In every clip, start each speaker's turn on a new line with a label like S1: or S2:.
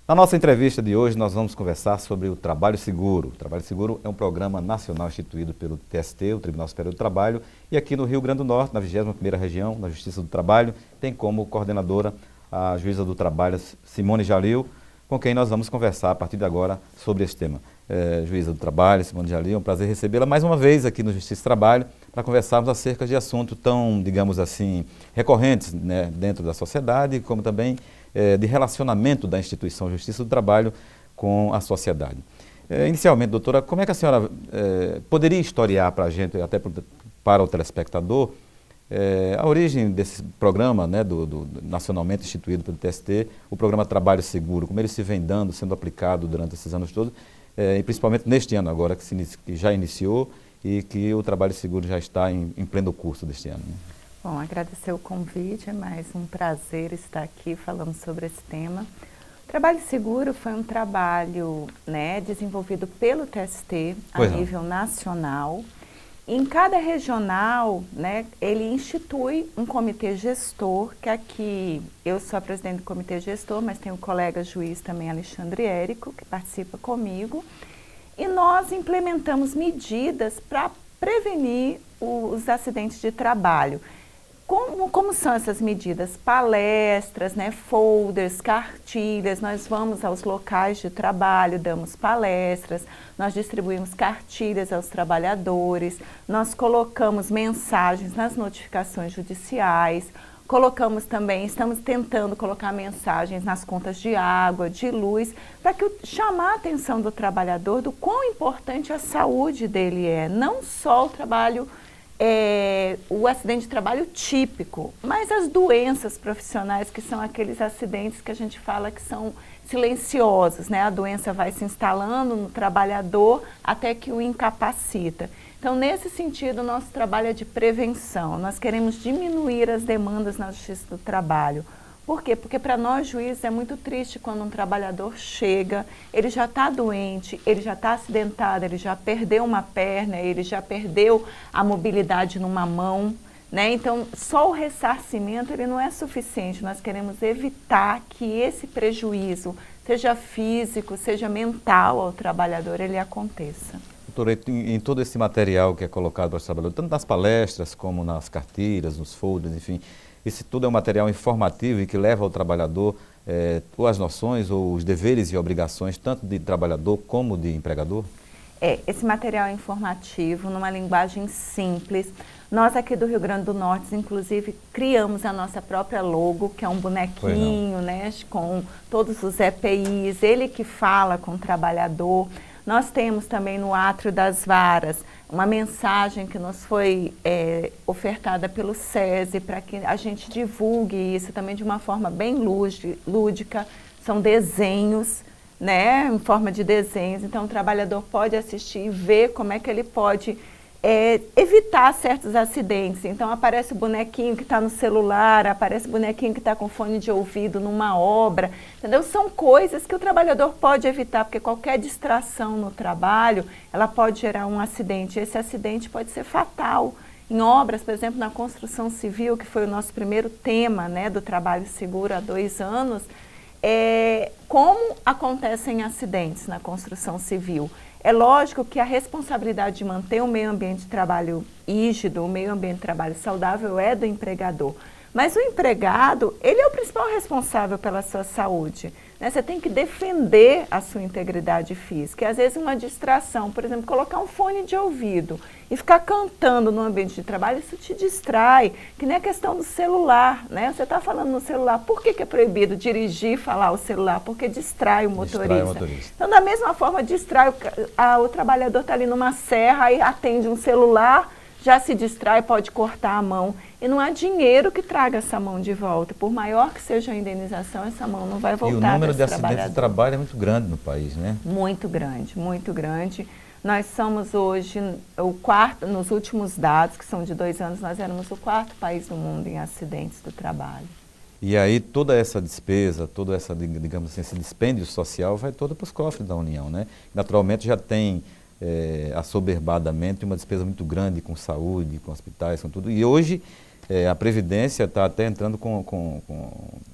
S1: Na nossa entrevista de hoje, nós vamos conversar sobre o Trabalho Seguro. O Trabalho Seguro é um programa nacional instituído pelo TST, o Tribunal Superior do Trabalho, e aqui no Rio Grande do Norte, na 21ª Região, na Justiça do Trabalho, tem como coordenadora a juíza do Trabalho, Simone Jalil, com quem nós vamos conversar a partir de agora sobre esse tema. Juíza do Trabalho, Simone Jalil, é um prazer recebê-la mais uma vez aqui no Justiça do Trabalho para conversarmos acerca de assuntos tão, digamos assim, recorrentes, né, dentro da sociedade, como também de relacionamento da instituição Justiça do Trabalho com a sociedade. Inicialmente, doutora, como é que a senhora poderia historiar para a gente, até para o telespectador, a origem desse programa, né, nacionalmente instituído pelo TST, o programa Trabalho Seguro, como ele se vem dando, sendo aplicado durante esses anos todos, e principalmente neste ano agora, que já iniciou e que o Trabalho Seguro já está em pleno curso deste ano, né?
S2: Bom, agradecer o convite, é mais um prazer estar aqui falando sobre esse tema. O Trabalho Seguro foi um trabalho, né, desenvolvido pelo TST a nível nacional. Em cada regional, né, ele institui um comitê gestor, que aqui eu sou a presidente do comitê gestor, mas tem o colega juiz também, Alexandre Érico, que participa comigo. E nós implementamos medidas para prevenir os acidentes de trabalho. Como são essas medidas? Palestras, né, folders, cartilhas, nós vamos aos locais de trabalho, damos palestras, nós distribuímos cartilhas aos trabalhadores, nós colocamos mensagens nas notificações judiciais, colocamos também, estamos tentando colocar mensagens nas contas de água, de luz, para chamar a atenção do trabalhador do quão importante a saúde dele é, não só o trabalho, o acidente de trabalho típico, mas as doenças profissionais, que são aqueles acidentes que a gente fala que são silenciosos, né? A doença vai se instalando no trabalhador até que o incapacita. Então, nesse sentido, o nosso trabalho é de prevenção. Nós queremos diminuir as demandas na Justiça do Trabalho. Por quê? Porque para nós, juízes, é muito triste quando um trabalhador chega, ele já está doente, ele já está acidentado, ele já perdeu uma perna, ele já perdeu a mobilidade numa mão, né? Então, só o ressarcimento ele não é suficiente. Nós queremos evitar que esse prejuízo, seja físico, seja mental ao trabalhador, ele aconteça.
S1: Doutora, em todo esse material que é colocado para os trabalhadores, tanto nas palestras como nas cartilhas, nos folders, enfim, esse tudo é um material informativo e que leva ao trabalhador ou as noções ou os deveres e obrigações, tanto de trabalhador como de empregador?
S2: Esse material é informativo, numa linguagem simples. Nós aqui do Rio Grande do Norte, inclusive, criamos a nossa própria logo, que é um bonequinho, né, com todos os EPIs, ele que fala com o trabalhador. Nós temos também no átrio das varas uma mensagem que nos foi ofertada pelo SESI para que a gente divulgue isso também de uma forma bem lúdica. São desenhos, né, em forma de desenhos, então o trabalhador pode assistir e ver como é que ele pode evitar certos acidentes. Então aparece o bonequinho que está no celular, aparece o bonequinho que está com fone de ouvido numa obra, entendeu? São coisas que o trabalhador pode evitar, porque qualquer distração no trabalho, ela pode gerar um acidente. Esse acidente pode ser fatal. Em obras, por exemplo, na construção civil, que foi o nosso primeiro tema, né, do Trabalho Seguro há 2 anos, como acontecem acidentes na construção civil? É lógico que a responsabilidade de manter o meio ambiente de trabalho rígido, o meio ambiente de trabalho saudável é do empregador. Mas o empregado, ele é o principal responsável pela sua saúde, né? Você tem que defender a sua integridade física. E às vezes uma distração, por exemplo, colocar um fone de ouvido e ficar cantando no ambiente de trabalho, isso te distrai, que nem a questão do celular, né? Você está falando no celular, por que é proibido dirigir e falar o celular? Porque distrai o motorista. Então, da mesma forma, distrai o trabalhador está ali numa serra e atende um celular, já se distrai, pode cortar a mão. E não há dinheiro que traga essa mão de volta. Por maior que seja a indenização, essa mão não vai voltar.
S1: E o número de acidentes de trabalho é muito grande no país, né?
S2: Muito grande, muito grande. Nós somos hoje o quarto, nos últimos dados, que são de 2 anos, nós éramos o 4º país do mundo em acidentes do trabalho.
S1: E aí toda essa despesa, todo essa, digamos assim, esse dispêndio social vai todo para os cofres da União, né? Naturalmente já tem assoberbadamente uma despesa muito grande com saúde, com hospitais, com tudo. E hoje A Previdência está até entrando com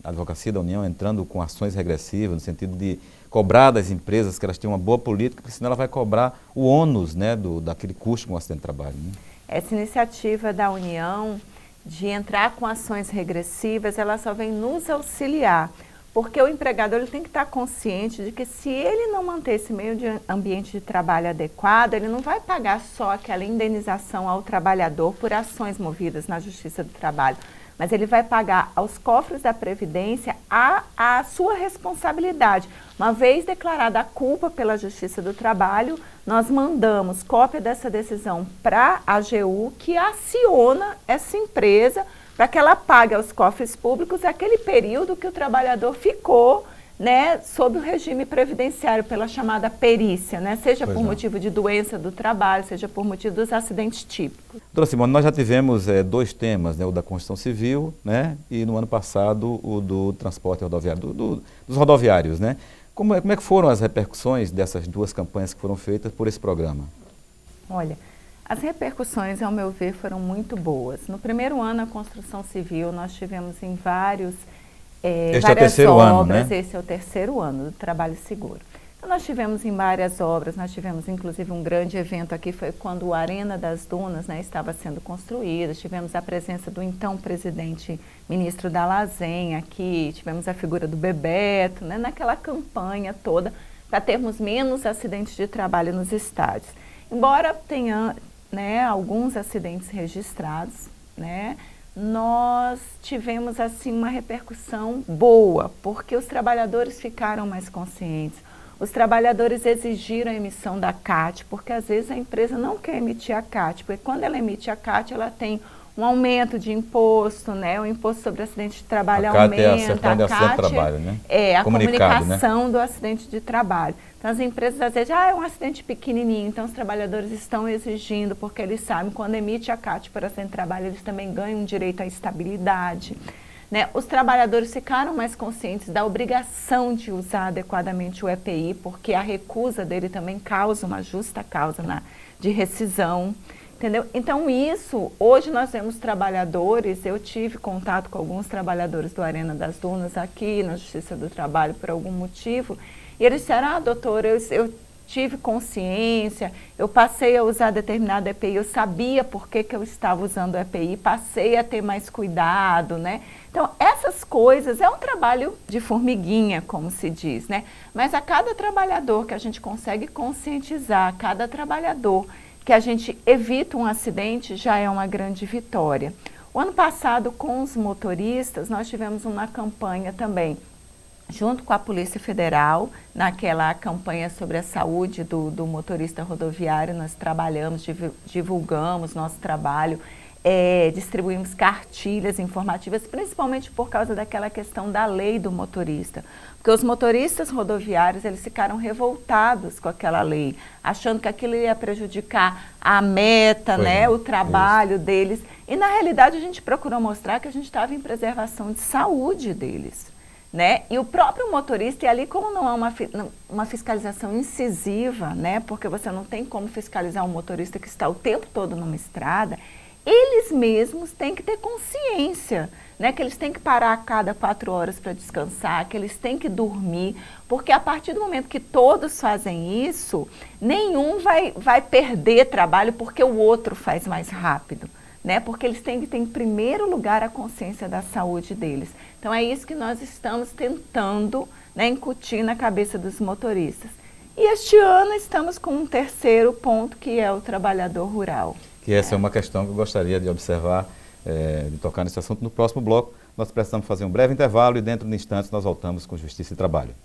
S1: a Advocacia da União, entrando com ações regressivas, no sentido de cobrar das empresas que elas tenham uma boa política, porque senão ela vai cobrar o ônus, né, daquele custo com o acidente de trabalho. Né?
S2: Essa iniciativa da União de entrar com ações regressivas, ela só vem nos auxiliar, porque o empregador ele tem que estar consciente de que se ele não manter esse meio de ambiente de trabalho adequado, ele não vai pagar só aquela indenização ao trabalhador por ações movidas na Justiça do Trabalho, mas ele vai pagar aos cofres da Previdência a sua responsabilidade. Uma vez declarada a culpa pela Justiça do Trabalho, nós mandamos cópia dessa decisão para a AGU, que aciona essa empresa para que ela pague aos cofres públicos aquele período que o trabalhador ficou, né, sob o regime previdenciário pela chamada perícia, né, seja por motivo de doença do trabalho, seja por motivo dos acidentes típicos.
S1: Doutora Simone, nós já tivemos 2 temas, né, o da Constituição Civil, né, e no ano passado o do transporte rodoviário, dos rodoviários, né? Como é que foram as repercussões dessas 2 campanhas que foram feitas por esse programa?
S2: Olha, as repercussões, ao meu ver, foram muito boas. No primeiro ano, a construção civil, nós tivemos em várias obras, esse é o terceiro ano do Trabalho Seguro. Então, nós tivemos em várias obras, nós tivemos inclusive um grande evento aqui, foi quando a Arena das Dunas, né, estava sendo construída, tivemos a presença do então presidente ministro Dall'Azen aqui, tivemos a figura do Bebeto, né, naquela campanha toda, para termos menos acidentes de trabalho nos estádios. Embora tenha, né, alguns acidentes registrados, né, nós tivemos assim uma repercussão boa, porque os trabalhadores ficaram mais conscientes. Os trabalhadores exigiram a emissão da CAT, porque às vezes a empresa não quer emitir a CAT, porque quando ela emite a CAT, ela tem um aumento de imposto, né? O imposto sobre acidente de trabalho aumenta.
S1: É a certidão de acidente de trabalho, né?
S2: É a comunicação, né, do acidente de trabalho. Então as empresas às vezes, é um acidente pequenininho, então os trabalhadores estão exigindo, porque eles sabem, quando emite a CAT por acidente de trabalho, eles também ganham direito à estabilidade. Né? Os trabalhadores ficaram mais conscientes da obrigação de usar adequadamente o EPI, porque a recusa dele também causa uma justa causa de rescisão. Entendeu? Então isso, hoje nós vemos trabalhadores, eu tive contato com alguns trabalhadores do Arena das Dunas aqui na Justiça do Trabalho por algum motivo, e eles disseram, doutora, eu tive consciência, eu passei a usar determinado EPI, eu sabia por que eu estava usando o EPI, passei a ter mais cuidado, né? Então, essas coisas, é um trabalho de formiguinha, como se diz, né? Mas a cada trabalhador que a gente consegue conscientizar, a cada trabalhador que a gente evita um acidente, já é uma grande vitória. O ano passado, com os motoristas, nós tivemos uma campanha também, junto com a Polícia Federal, naquela campanha sobre a saúde do motorista rodoviário, nós trabalhamos, divulgamos nosso trabalho, distribuímos cartilhas informativas, principalmente por causa daquela questão da lei do motorista. Porque os motoristas rodoviários, eles ficaram revoltados com aquela lei, achando que aquilo ia prejudicar a meta, né, o trabalho deles. E, na realidade, a gente procurou mostrar que a gente estava em preservação de saúde deles. Né? E o próprio motorista, e ali como não há uma fiscalização incisiva, né? Porque você não tem como fiscalizar um motorista que está o tempo todo numa estrada, eles mesmos têm que ter consciência, né? Que eles têm que parar a cada 4 horas para descansar, que eles têm que dormir, porque a partir do momento que todos fazem isso, nenhum vai perder trabalho porque o outro faz mais rápido. Né? Porque eles têm que ter em primeiro lugar a consciência da saúde deles. Então é isso que nós estamos tentando, né, incutir na cabeça dos motoristas. E este ano estamos com um terceiro ponto, que é o trabalhador rural.
S1: Que essa é uma questão que eu gostaria de observar, de tocar nesse assunto no próximo bloco. Nós precisamos fazer um breve intervalo e dentro de instantes nós voltamos com Justiça e Trabalho.